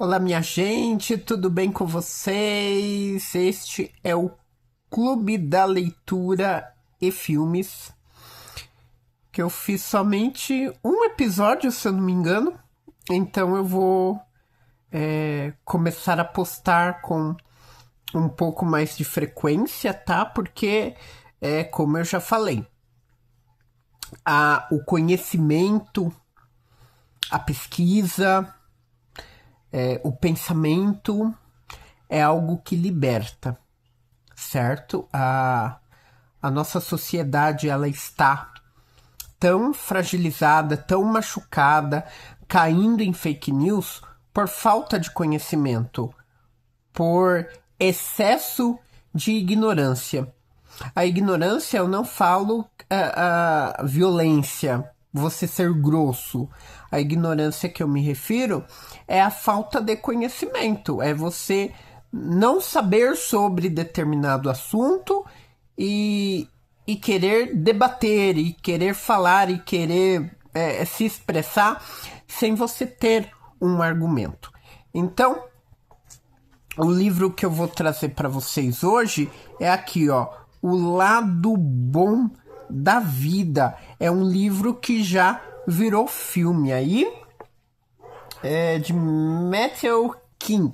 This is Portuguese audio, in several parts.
Olá, minha gente, tudo bem com vocês? Este é o Clube da Leitura e Filmes, que eu fiz somente um episódio, se eu não me engano. Então eu vou começar a postar com um pouco mais de frequência, tá? Porque, como eu já falei, o conhecimento, a pesquisa, o pensamento é algo que liberta, certo? A nossa sociedade, ela está tão fragilizada, tão machucada, caindo em fake news por falta de conhecimento, por excesso de ignorância. A ignorância, eu não falo a violência, você ser grosso. A ignorância que eu me refiro é a falta de conhecimento, é você não saber sobre determinado assunto e querer debater, e querer falar, e querer se expressar sem você ter um argumento. Então, o livro que eu vou trazer para vocês hoje é aqui, ó, O Lado Bom da Vida. É um livro que já virou filme aí, de Matthew King.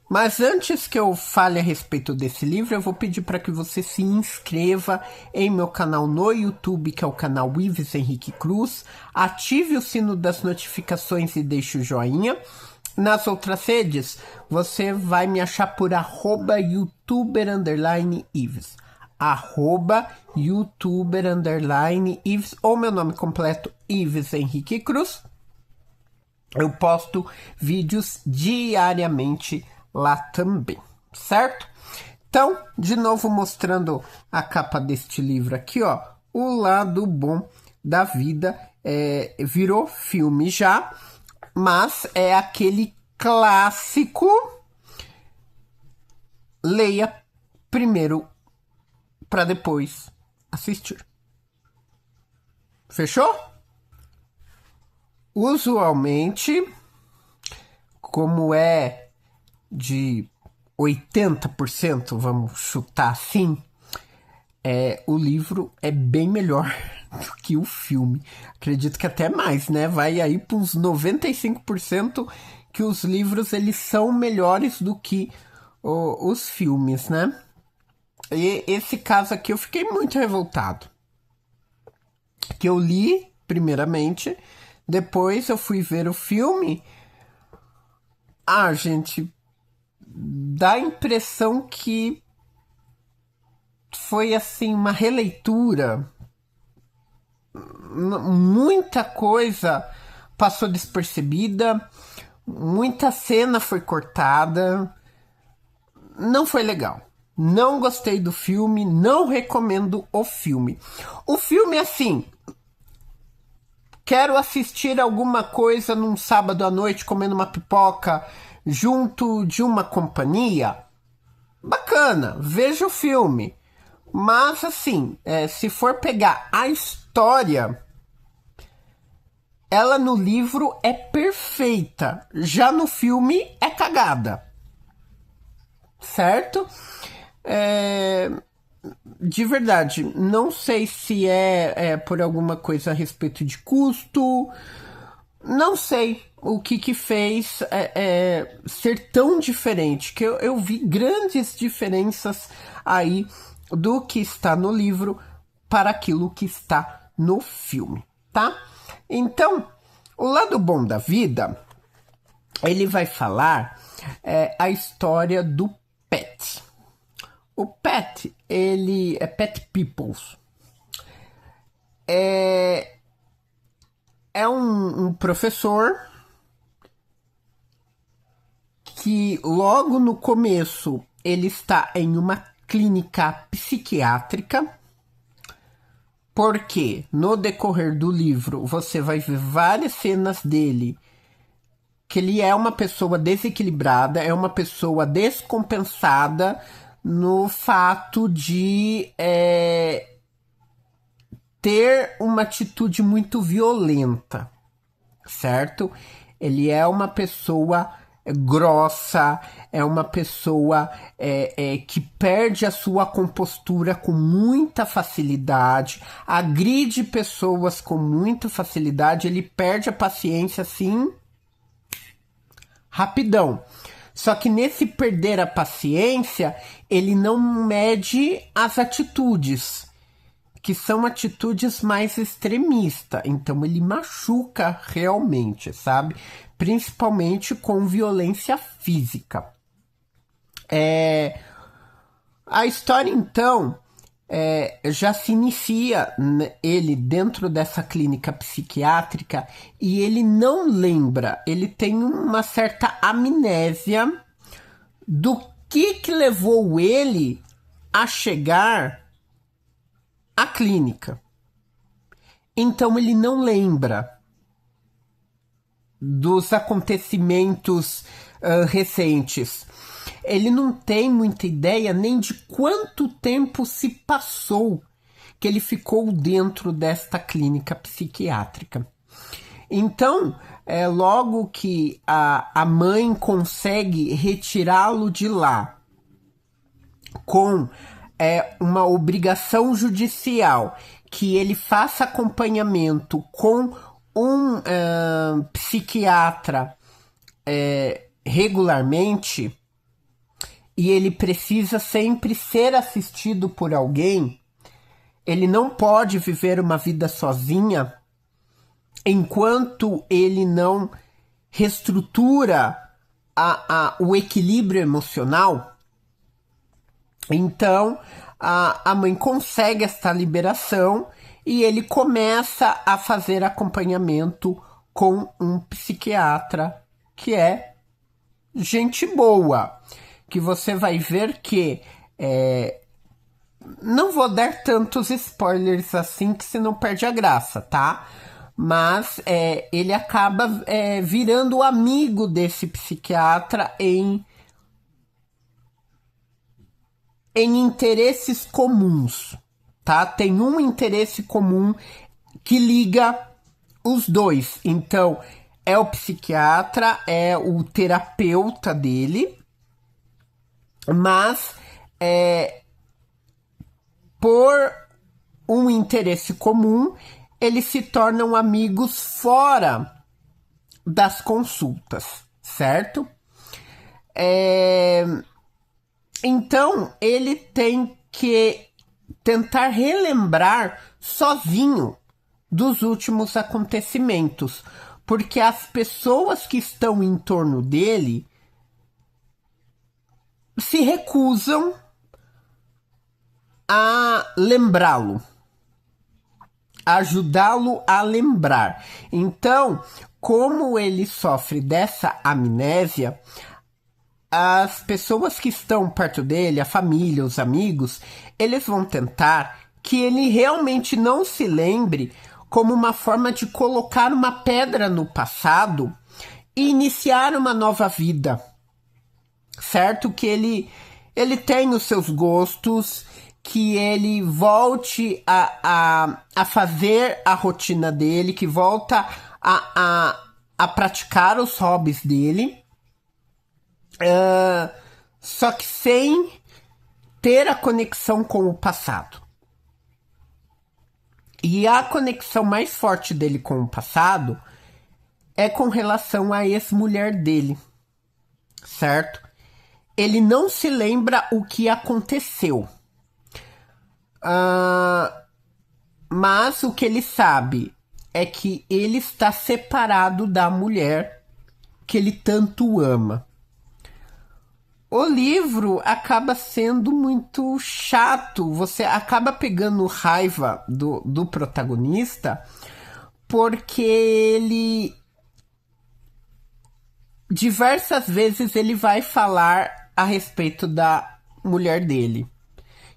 Mas antes que eu fale a respeito desse livro, eu vou pedir para que você se inscreva em meu canal no YouTube, que é o canal Ives Henrique Cruz. Ative o sino das notificações e deixe o joinha. Nas outras redes, você vai me achar por @youtuber_Ives. @youtuber_Ives, ou meu nome completo, Ives Henrique Cruz. Eu posto vídeos diariamente lá também, certo? Então, de novo mostrando a capa deste livro aqui, ó, O Lado Bom da Vida. Virou filme já, mas é aquele clássico. Leia primeiro para depois assistir. Fechou? Usualmente, como é de 80%, vamos chutar assim, o livro é bem melhor do que o filme. Acredito que até mais, né? Vai aí para uns 95% que os livros eles são melhores do que os filmes, né? E esse caso aqui eu fiquei muito revoltado. Que eu li, primeiramente, depois eu fui ver o filme. Gente, dá a impressão que foi assim uma releitura. Muita coisa passou despercebida, muita cena foi cortada. Não foi legal. Não gostei do filme, não recomendo o filme. O filme, assim, quero assistir alguma coisa num sábado à noite comendo uma pipoca junto de uma companhia. Bacana, veja o filme. Mas, assim, se for pegar a história, ela no livro é perfeita. Já no filme é cagada. Certo? De verdade, não sei se é por alguma coisa a respeito de custo. Não sei o que fez ser tão diferente. Que eu vi grandes diferenças aí do que está no livro para aquilo que está no filme, tá? Então, o lado bom da vida, ele vai falar a história do Pat. O Pat, ele é Pat Peoples. É um professor que logo no começo ele está em uma clínica psiquiátrica, porque no decorrer do livro você vai ver várias cenas dele que ele é uma pessoa desequilibrada, é uma pessoa descompensada no fato de ter uma atitude muito violenta, certo? Ele é uma pessoa grossa, é uma pessoa que perde a sua compostura com muita facilidade, agride pessoas com muita facilidade, ele perde a paciência assim rapidão. Só que nesse perder a paciência, ele não mede as atitudes, que são atitudes mais extremistas. Então ele machuca realmente, sabe? Principalmente com violência física. A história, então, já se inicia ele dentro dessa clínica psiquiátrica e ele não lembra, ele tem uma certa amnésia do que levou ele a chegar à clínica. Então ele não lembra dos acontecimentos recentes. Ele não tem muita ideia nem de quanto tempo se passou que ele ficou dentro desta clínica psiquiátrica. Então, logo que a mãe consegue retirá-lo de lá com uma obrigação judicial que ele faça acompanhamento com um psiquiatra regularmente, e ele precisa sempre ser assistido por alguém, ele não pode viver uma vida sozinha enquanto ele não reestrutura o equilíbrio emocional. Então, a mãe consegue esta liberação e ele começa a fazer acompanhamento com um psiquiatra que é gente boa, que você vai ver que não vou dar tantos spoilers assim, que senão perde a graça, tá? Mas ele acaba virando amigo desse psiquiatra em interesses comuns, tá? Tem um interesse comum que liga os dois. Então, é o psiquiatra, é o terapeuta dele, mas por um interesse comum, eles se tornam amigos fora das consultas, certo? Então, ele tem que tentar relembrar sozinho dos últimos acontecimentos, porque as pessoas que estão em torno dele se recusam a lembrá-lo, a ajudá-lo a lembrar. Então, como ele sofre dessa amnésia, as pessoas que estão perto dele, a família, os amigos, eles vão tentar que ele realmente não se lembre, como uma forma de colocar uma pedra no passado e iniciar uma nova vida, certo? Que ele tem os seus gostos, que ele volte a fazer a rotina dele, que volta a praticar os hobbies dele, só que sem ter a conexão com o passado. E a conexão mais forte dele com o passado é com relação à ex-mulher dele, certo? Ele não se lembra o que aconteceu. Mas o que ele sabe é que ele está separado da mulher que ele tanto ama. O livro acaba sendo muito chato, você acaba pegando raiva do protagonista, porque ele diversas vezes ele vai falar a respeito da mulher dele,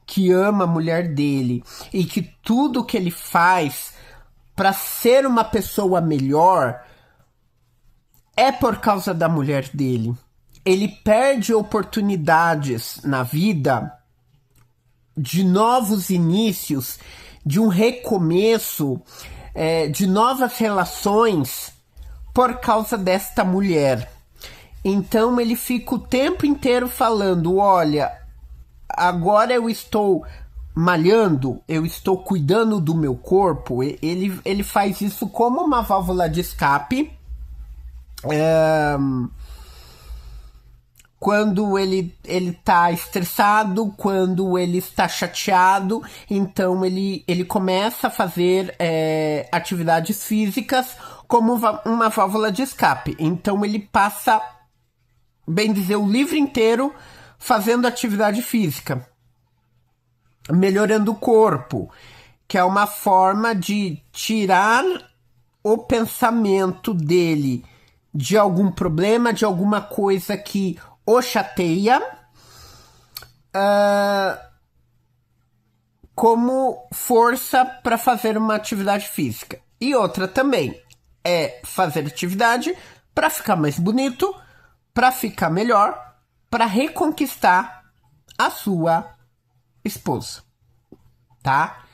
que ama a mulher dele e que tudo que ele faz para ser uma pessoa melhor é por causa da mulher dele. Ele perde oportunidades na vida de novos inícios, de um recomeço, de novas relações, por causa desta mulher. Então ele fica o tempo inteiro falando, olha, agora eu estou malhando, eu estou cuidando do meu corpo. Ele faz isso como uma válvula de escape. Quando ele tá estressado, quando ele está chateado, então ele começa a fazer atividades físicas como uma válvula de escape. Então ele passa, bem dizer, o livro inteiro fazendo atividade física, melhorando o corpo, que é uma forma de tirar o pensamento dele de algum problema, de alguma coisa que o chateia, como força para fazer uma atividade física. E outra também é fazer atividade para ficar mais bonito, para ficar melhor, para reconquistar a sua esposa, tá?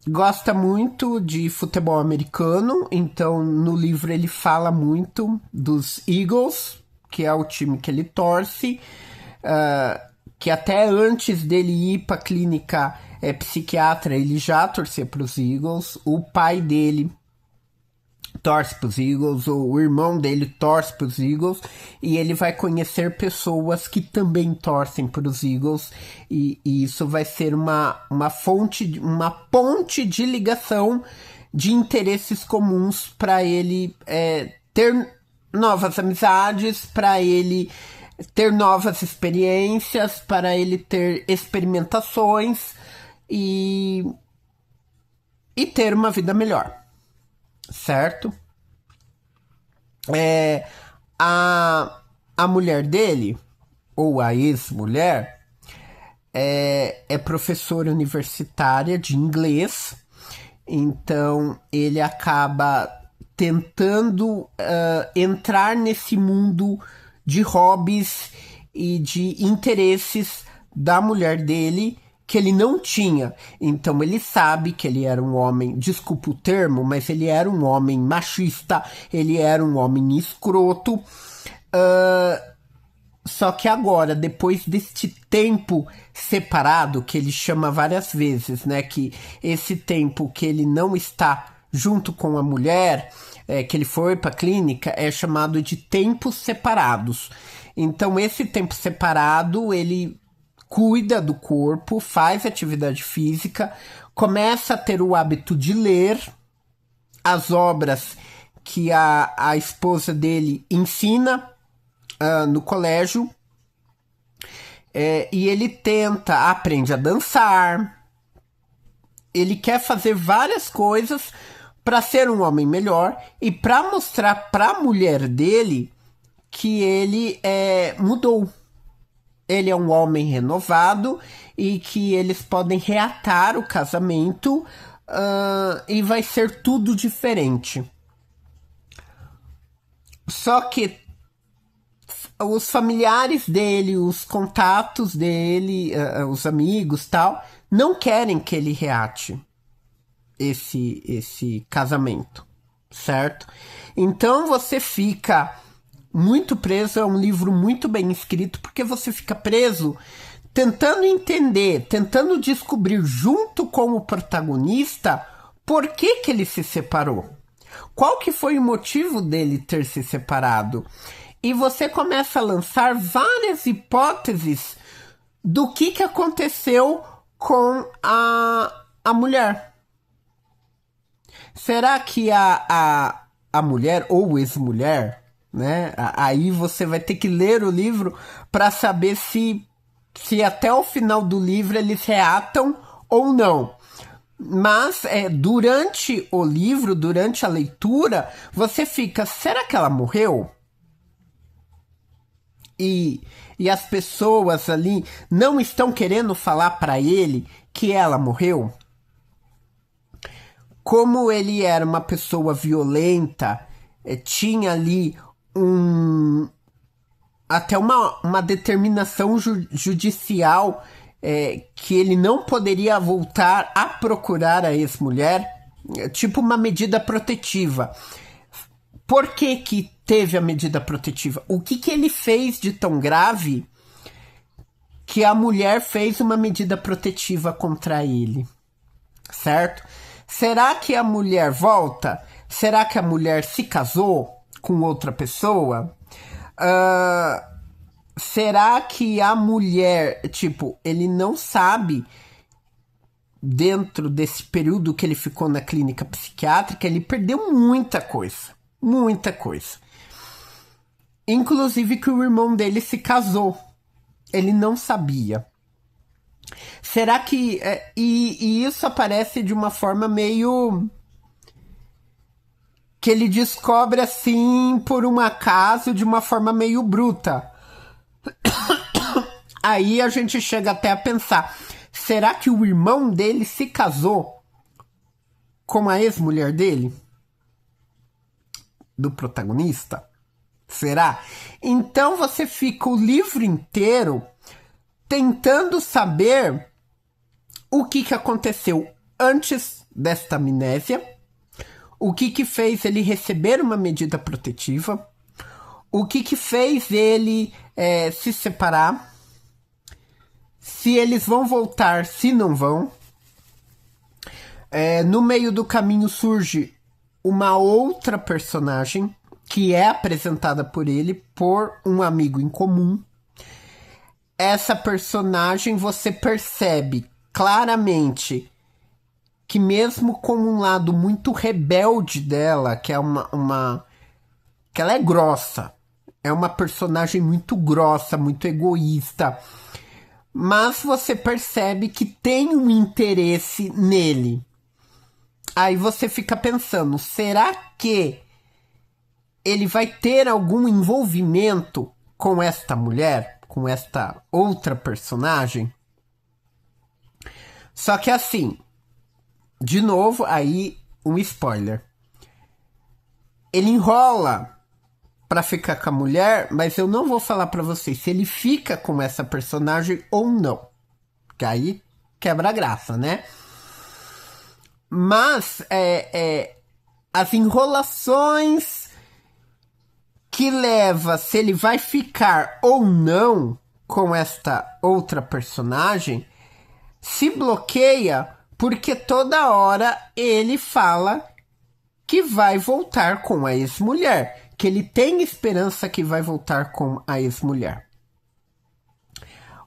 Gosta muito de futebol americano, então no livro ele fala muito dos Eagles, que é o time que ele torce, que até antes dele ir para a clínica psiquiatra, ele já torcia para os Eagles. O pai dele torce para os Eagles, o irmão dele torce para os Eagles, e ele vai conhecer pessoas que também torcem para os Eagles, e isso vai ser uma ponte de ligação de interesses comuns para ele ter novas amizades, para ele ter novas experiências, para ele ter experimentações e ter uma vida melhor. Certo? A mulher dele, ou a ex-mulher, é professora universitária de inglês, então ele acaba tentando entrar nesse mundo de hobbies e de interesses da mulher dele, que ele não tinha. Então ele sabe que ele era um homem, desculpa o termo, mas ele era um homem machista, ele era um homem escroto. Só que agora, depois deste tempo separado, que ele chama várias vezes, né, que esse tempo que ele não está junto com a mulher, que ele foi para a clínica, é chamado de tempos separados. Então esse tempo separado, ele cuida do corpo, faz atividade física, começa a ter o hábito de ler as obras que a esposa dele ensina no colégio, e ele aprende a dançar, ele quer fazer várias coisas para ser um homem melhor e para mostrar para a mulher dele que ele mudou. Ele é um homem renovado e que eles podem reatar o casamento e vai ser tudo diferente. Só que os familiares dele, os contatos dele, os amigos tal, não querem que ele reate esse casamento, certo? Então você fica muito preso, é um livro muito bem escrito, porque você fica preso tentando entender, tentando descobrir junto com o protagonista por que ele se separou. Qual que foi o motivo dele ter se separado? E você começa a lançar várias hipóteses do que aconteceu com a mulher. Será que a mulher ou ex-mulher, né? Aí você vai ter que ler o livro para saber se até o final do livro eles reatam ou não. Mas durante o livro, durante a leitura, você fica, será que ela morreu? E as pessoas ali não estão querendo falar para ele que ela morreu? Como ele era uma pessoa violenta, tinha ali até uma determinação judicial que ele não poderia voltar a procurar a ex-mulher. tipo uma medida protetiva. Por que que teve a medida protetiva? O que que ele fez de tão grave que a mulher fez uma medida protetiva contra ele? Certo? Será que a mulher volta? Será que a mulher se casou com outra pessoa? Será que a mulher, tipo, ele não sabe, dentro desse período que ele ficou na clínica psiquiátrica, ele perdeu muita coisa. Muita coisa. Inclusive que o irmão dele se casou. Ele não sabia. Será que... E isso aparece de uma forma meio... que ele descobre assim, por um acaso, de uma forma meio bruta. Aí a gente chega até a pensar, será que o irmão dele se casou com a ex-mulher dele? Do protagonista? Será? Então você fica o livro inteiro tentando saber o que aconteceu antes desta amnésia, o que fez ele receber uma medida protetiva, o que fez ele se separar, se eles vão voltar, se não vão. No meio do caminho surge uma outra personagem que é apresentada por ele, por um amigo em comum. Essa personagem você percebe claramente que mesmo com um lado muito rebelde dela, que é que ela é grossa, é uma personagem muito grossa, muito egoísta, mas você percebe que tem um interesse nele. Aí você fica pensando, será que ele vai ter algum envolvimento com esta mulher, com esta outra personagem? Só que assim, de novo, aí um spoiler. Ele enrola pra ficar com a mulher, mas eu não vou falar pra vocês se ele fica com essa personagem ou não. Que aí quebra a graça, né? Mas as enrolações que leva se ele vai ficar ou não com esta outra personagem se bloqueia porque toda hora ele fala que vai voltar com a ex-mulher, que ele tem esperança que vai voltar com a ex-mulher.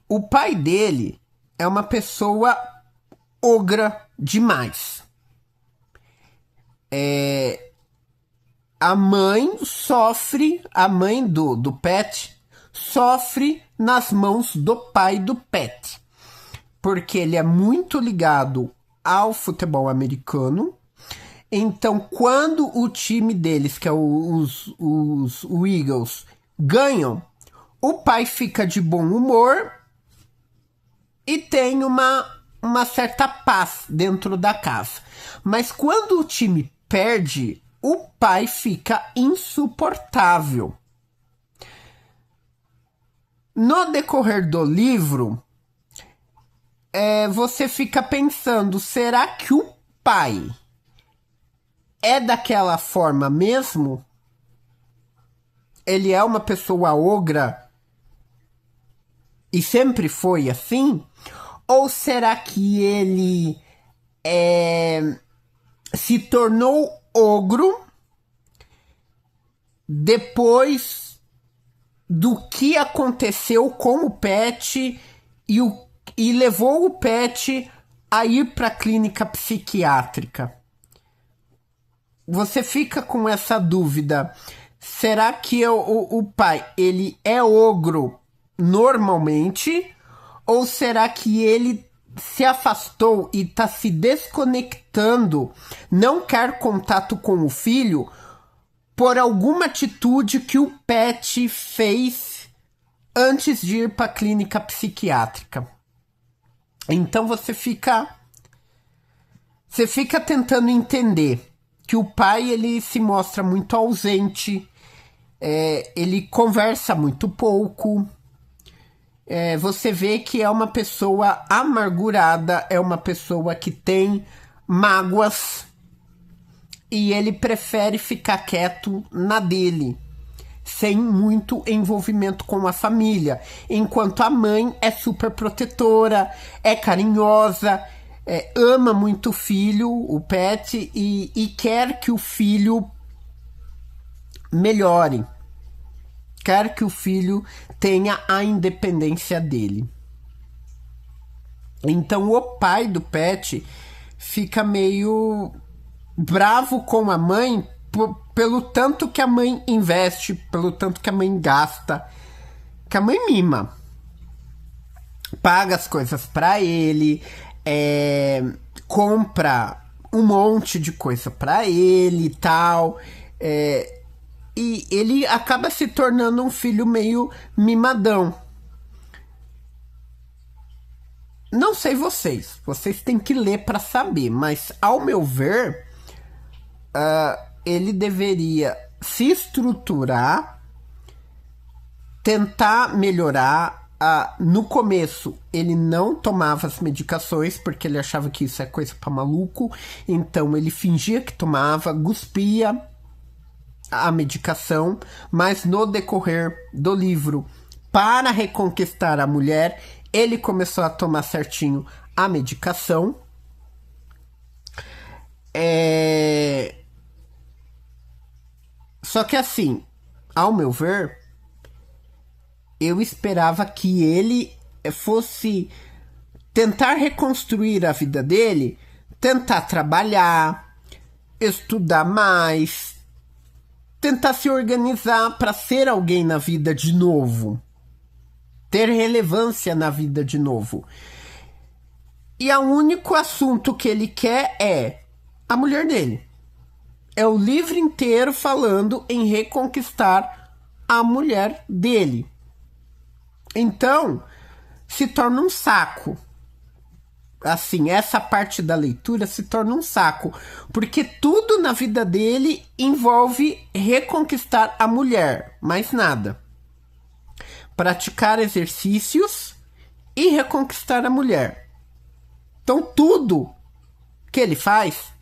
O pai dele é uma pessoa ogra demais. A mãe sofre, a mãe do Pat sofre nas mãos do pai do Pat, porque ele é muito ligado ao futebol americano. Então, quando o time deles, que é os Eagles, ganham, o pai fica de bom humor e tem uma certa paz dentro da casa. Mas quando o time perde, o pai fica insuportável. No decorrer do livro, você fica pensando, será que o pai é daquela forma mesmo? Ele é uma pessoa ogra e sempre foi assim? Ou será que ele se tornou ogro depois do que aconteceu com o Pat e levou o Pat a ir para a clínica psiquiátrica? Você fica com essa dúvida. Será que o pai ele é ogro normalmente? Ou será que ele se afastou e está se desconectando, não quer contato com o filho por alguma atitude que o Pat fez antes de ir para a clínica psiquiátrica? Então você fica tentando entender que o pai ele se mostra muito ausente, ele conversa muito pouco. Você vê que é uma pessoa amargurada, é uma pessoa que tem mágoas, e ele prefere ficar quieto na dele, sem muito envolvimento com a família, enquanto a mãe é super protetora, é carinhosa, ama muito o filho, o Pet, e quer que o filho melhore, quer que o filho tenha a independência dele. Então o pai do Pet fica meio bravo com a mãe pelo tanto que a mãe investe, pelo tanto que a mãe gasta, que a mãe mima. Paga as coisas pra ele, compra um monte de coisa pra ele e tal. E ele acaba se tornando um filho meio mimadão. Não sei vocês têm que ler pra saber, mas ao meu ver, ele deveria se estruturar, tentar melhorar. No começo, ele não tomava as medicações porque ele achava que isso é coisa pra maluco. Então, ele fingia que tomava, cuspia a medicação. Mas no decorrer do livro, para reconquistar a mulher, ele começou a tomar certinho a medicação. Só que assim, ao meu ver, eu esperava que ele fosse tentar reconstruir a vida dele, tentar trabalhar, estudar mais, tentar se organizar para ser alguém na vida de novo, ter relevância na vida de novo. E o único assunto que ele quer é a mulher dele. É o livro inteiro falando em reconquistar a mulher dele. Então, se torna um saco. Assim, essa parte da leitura se torna um saco. Porque tudo na vida dele envolve reconquistar a mulher. Mais nada. Praticar exercícios e reconquistar a mulher. Então, tudo que ele faz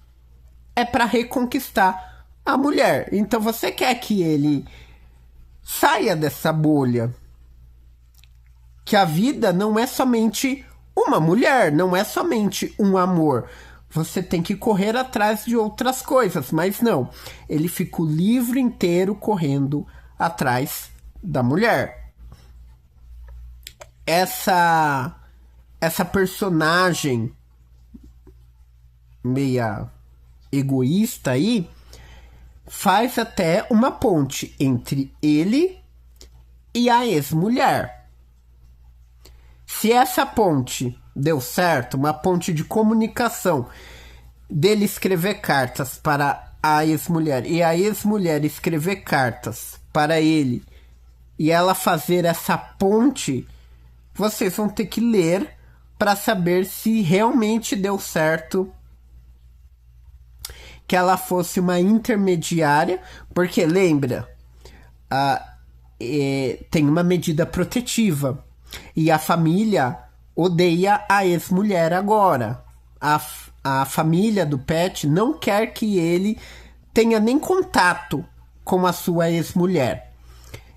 é para reconquistar a mulher. Então, você quer que ele saia dessa bolha. Que a vida não é somente uma mulher, não é somente um amor. Você tem que correr atrás de outras coisas, mas não. Ele fica o livro inteiro correndo atrás da mulher. Essa personagem meia egoísta aí faz até uma ponte entre ele e a ex-mulher. Se essa ponte deu certo, uma ponte de comunicação dele escrever cartas para a ex-mulher e a ex-mulher escrever cartas para ele e ela fazer essa ponte, vocês vão ter que ler para saber se realmente deu certo que ela fosse uma intermediária, porque lembra, tem uma medida protetiva. E a família odeia a ex-mulher agora. A família do Pet não quer que ele tenha nem contato com a sua ex-mulher.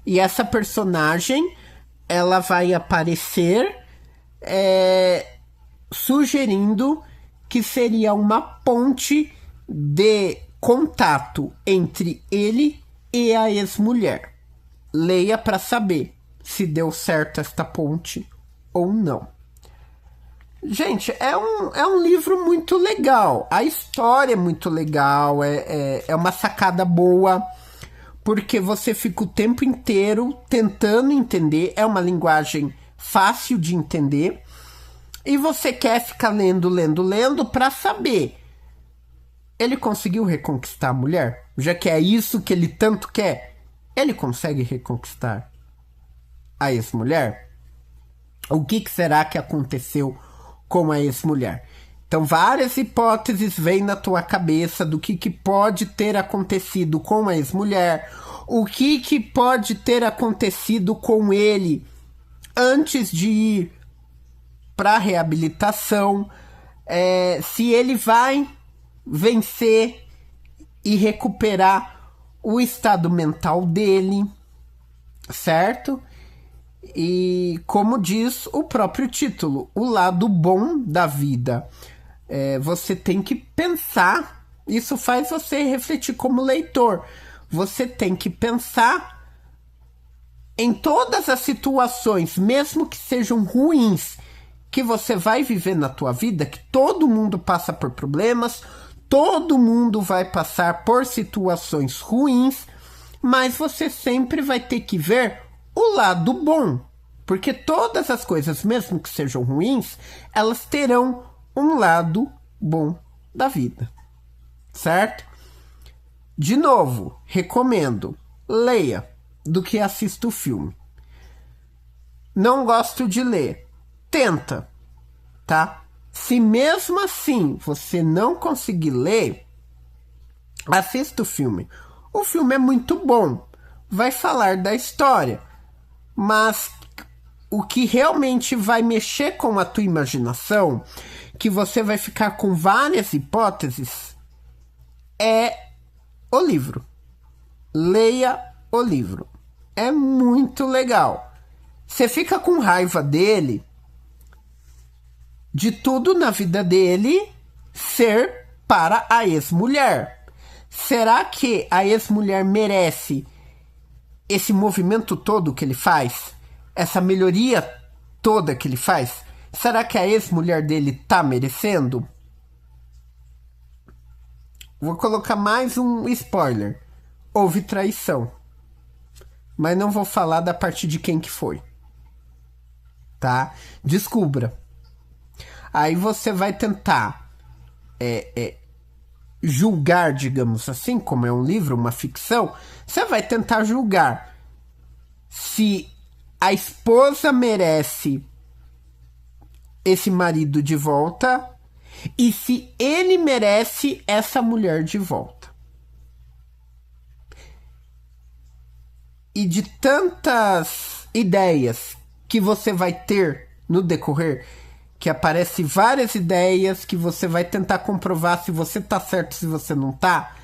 E essa personagem, ela vai aparecer sugerindo que seria uma ponte de contato entre ele e a ex-mulher. Leia para saber se deu certo esta ponte ou não. Gente, é um livro muito legal. A história é muito legal. É uma sacada boa. Porque você fica o tempo inteiro tentando entender. É uma linguagem fácil de entender. E você quer ficar lendo para saber. Ele conseguiu reconquistar a mulher? Já que é isso que ele tanto quer. Ele consegue reconquistar a ex-mulher? O que será que aconteceu com a ex-mulher? Então, várias hipóteses vêm na tua cabeça do que pode ter acontecido com a ex-mulher, o que pode ter acontecido com ele antes de ir para a reabilitação, se ele vai vencer e recuperar o estado mental dele, certo? E como diz o próprio título, o lado bom da vida. Você tem que pensar, isso faz você refletir como leitor. Você tem que pensar em todas as situações, mesmo que sejam ruins, que você vai viver na tua vida, que todo mundo passa por problemas, todo mundo vai passar por situações ruins, mas você sempre vai ter que ver o lado bom. Porque todas as coisas, mesmo que sejam ruins, elas terão um lado bom da vida. Certo? De novo, recomendo, leia do que assista o filme. Não gosto de ler. Tenta, tá? Se mesmo assim você não conseguir ler, assista o filme. O filme é muito bom. Vai falar da história. Mas o que realmente vai mexer com a tua imaginação, que você vai ficar com várias hipóteses, é o livro. Leia o livro. É muito legal. Você fica com raiva dele, de tudo na vida dele ser para a ex-mulher. Será que a ex-mulher merece esse movimento todo que ele faz? Essa melhoria toda que ele faz? Será que a ex-mulher dele tá merecendo? Vou colocar mais um spoiler. Houve traição. Mas não vou falar da parte de quem que foi. Tá? Descubra. Aí você vai tentar julgar, digamos assim, como é um livro, uma ficção, você vai tentar julgar se a esposa merece esse marido de volta e se ele merece essa mulher de volta. E de tantas ideias que você vai ter no decorrer, que aparece várias ideias que você vai tentar comprovar se você tá certo, se você não tá.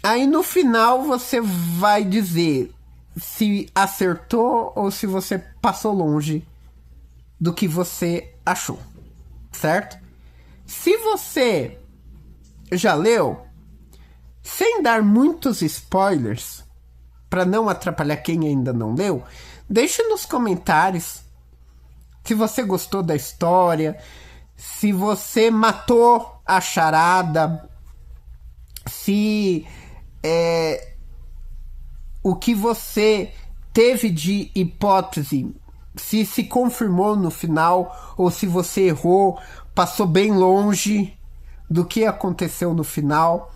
Aí no final você vai dizer se acertou ou se você passou longe do que você achou, certo? Se você já leu, sem dar muitos spoilers, para não atrapalhar quem ainda não leu, deixe nos comentários se você gostou da história, se você matou a charada, se o que você teve de hipótese, se confirmou no final, ou se você errou, passou bem longe do que aconteceu no final.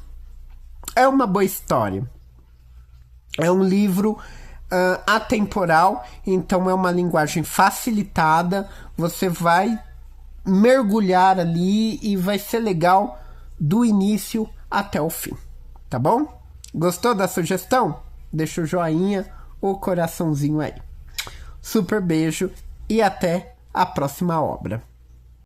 É uma boa história. É um livro atemporal, então é uma linguagem facilitada. Você vai mergulhar ali e vai ser legal do início até o fim. Tá bom? Gostou da sugestão? Deixa o joinha, o coraçãozinho aí. Super beijo e até a próxima obra.